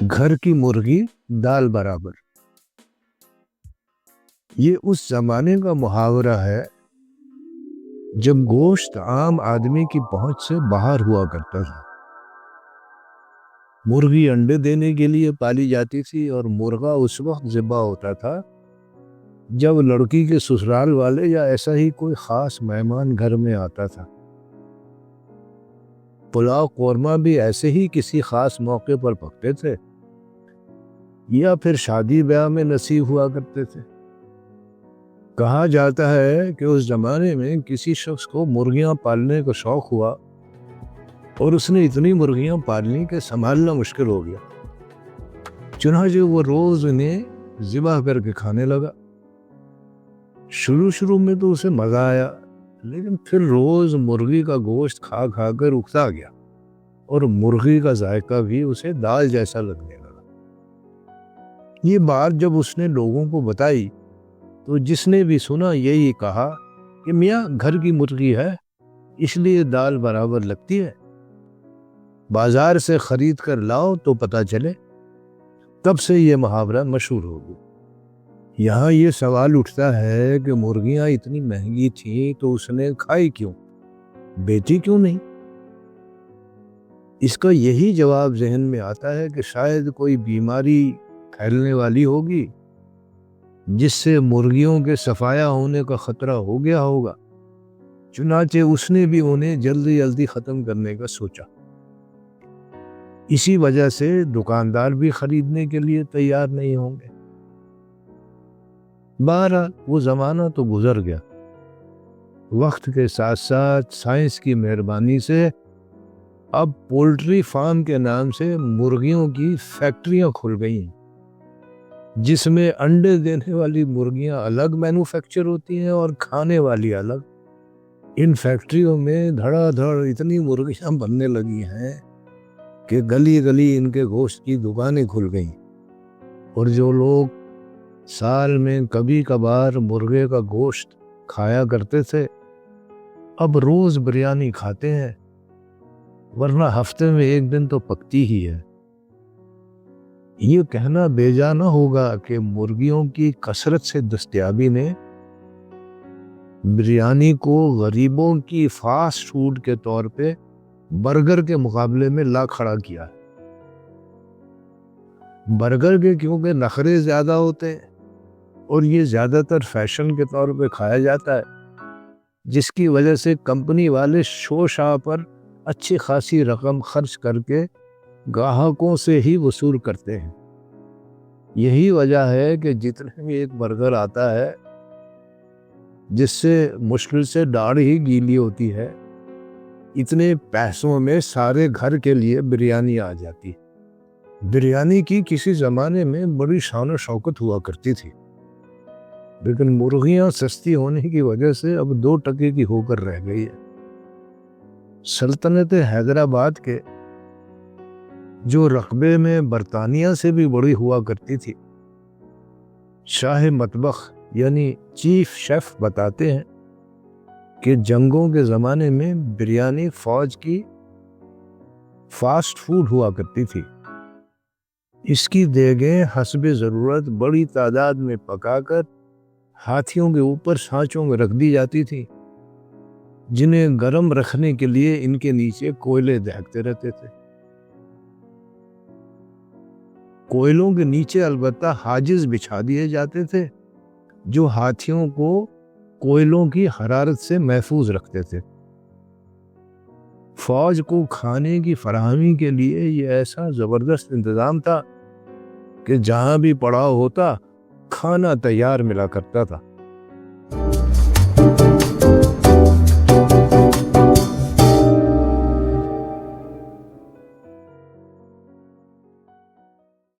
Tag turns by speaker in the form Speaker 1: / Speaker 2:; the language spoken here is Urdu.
Speaker 1: گھر کی مرغی دال برابر، یہ اس زمانے کا محاورہ ہے جب گوشت عام آدمی کی پہنچ سے باہر ہوا کرتا تھا۔ مرغی انڈے دینے کے لیے پالی جاتی تھی اور مرغا اس وقت ذبح ہوتا تھا جب لڑکی کے سسرال والے یا ایسا ہی کوئی خاص مہمان گھر میں آتا تھا۔ پلاؤ قورمہ بھی ایسے ہی کسی خاص موقع پر پکتے تھے یا پھر شادی بیاہ میں نصیب ہوا کرتے تھے۔ کہا جاتا ہے کہ اس زمانے میں کسی شخص کو مرغیاں پالنے کا شوق ہوا اور اس نے اتنی مرغیاں پالنی کہ سنبھالنا مشکل ہو گیا، چنانچہ وہ روز انہیں ذبح کر کے کھانے لگا۔ شروع میں تو اسے مزہ آیا، لیکن پھر روز مرغی کا گوشت کھا کھا کر اکتا گیا اور مرغی کا ذائقہ بھی اسے دال جیسا لگنے لگا۔ یہ بات جب اس نے لوگوں کو بتائی تو جس نے بھی سنا یہی کہا کہ میاں گھر کی مرغی ہے اس لیے دال برابر لگتی ہے، بازار سے خرید کر لاؤ تو پتہ چلے۔ تب سے یہ محاورہ مشہور ہو گیا۔ یہاں یہ سوال اٹھتا ہے کہ مرغیاں اتنی مہنگی تھیں تو اس نے کھائی کیوں، بیچی کیوں نہیں؟ اس کا یہی جواب ذہن میں آتا ہے کہ شاید کوئی بیماری پھیلنے والی ہوگی جس سے مرغیوں کے صفایا ہونے کا خطرہ ہو گیا ہوگا، چنانچہ اس نے بھی انہیں جلدی ختم کرنے کا سوچا۔ اسی وجہ سے دکاندار بھی خریدنے کے لیے تیار نہیں ہوں گے۔ بہرحال وہ زمانہ تو گزر گیا۔ وقت کے ساتھ ساتھ سائنس کی مہربانی سے اب پولٹری فارم کے نام سے مرغیوں کی فیکٹریاں کھل گئی ہیں جس میں انڈے دینے والی مرغیاں الگ مینوفیکچر ہوتی ہیں اور کھانے والی الگ۔ ان فیکٹریوں میں دھڑا دھڑ اتنی مرغیاں بننے لگی ہیں کہ گلی گلی ان کے گوشت کی دکانیں کھل گئیں، اور جو لوگ سال میں کبھی کبھار مرغے کا گوشت کھایا کرتے تھے اب روز بریانی کھاتے ہیں، ورنہ ہفتے میں ایک دن تو پکتی ہی ہے۔ یہ کہنا بیجا نہ ہوگا کہ مرغیوں کی کثرت سے دستیابی نے بریانی کو غریبوں کی فاسٹ فوڈ کے طور پہ برگر کے مقابلے میں لا کھڑا کیا ہے۔ برگر کے کیونکہ نخرے زیادہ ہوتے ہیں اور یہ زیادہ تر فیشن کے طور پہ کھایا جاتا ہے، جس کی وجہ سے کمپنی والے شو شاہ پر اچھی خاصی رقم خرچ کر کے گاہکوں سے ہی وصول کرتے ہیں۔ یہی وجہ ہے کہ جتنے بھی ایک برگر آتا ہے جس سے مشکل سے داڑھ ہی گیلی ہوتی ہے، اتنے پیسوں میں سارے گھر کے لیے بریانی آ جاتی ہے۔ بریانی کی کسی زمانے میں بڑی شان و شوکت ہوا کرتی تھی، لیکن مرغیاں سستی ہونے کی وجہ سے اب 2 ٹکے کی ہو کر رہ گئی ہے۔ سلطنت حیدرآباد کے جو رقبے میں برطانیہ سے بھی بڑی ہوا کرتی تھی، شاہ مطبخ یعنی چیف شیف بتاتے ہیں کہ جنگوں کے زمانے میں بریانی فوج کی فاسٹ فوڈ ہوا کرتی تھی۔ اس کی دیگیں حسب ضرورت بڑی تعداد میں پکا کر ہاتھیوں کے اوپر سانچوں میں رکھ دی جاتی تھی، جنہیں گرم رکھنے کے لیے ان کے نیچے کوئلے دہکتے رہتے تھے۔ کوئلوں کے نیچے البتہ حاجز بچھا دیے جاتے تھے جو ہاتھیوں کو کوئلوں کی حرارت سے محفوظ رکھتے تھے۔ فوج کو کھانے کی فراہمی کے لیے یہ ایسا زبردست انتظام تھا کہ جہاں بھی پڑاؤ ہوتا کھانا تیار ملا کرتا تھا۔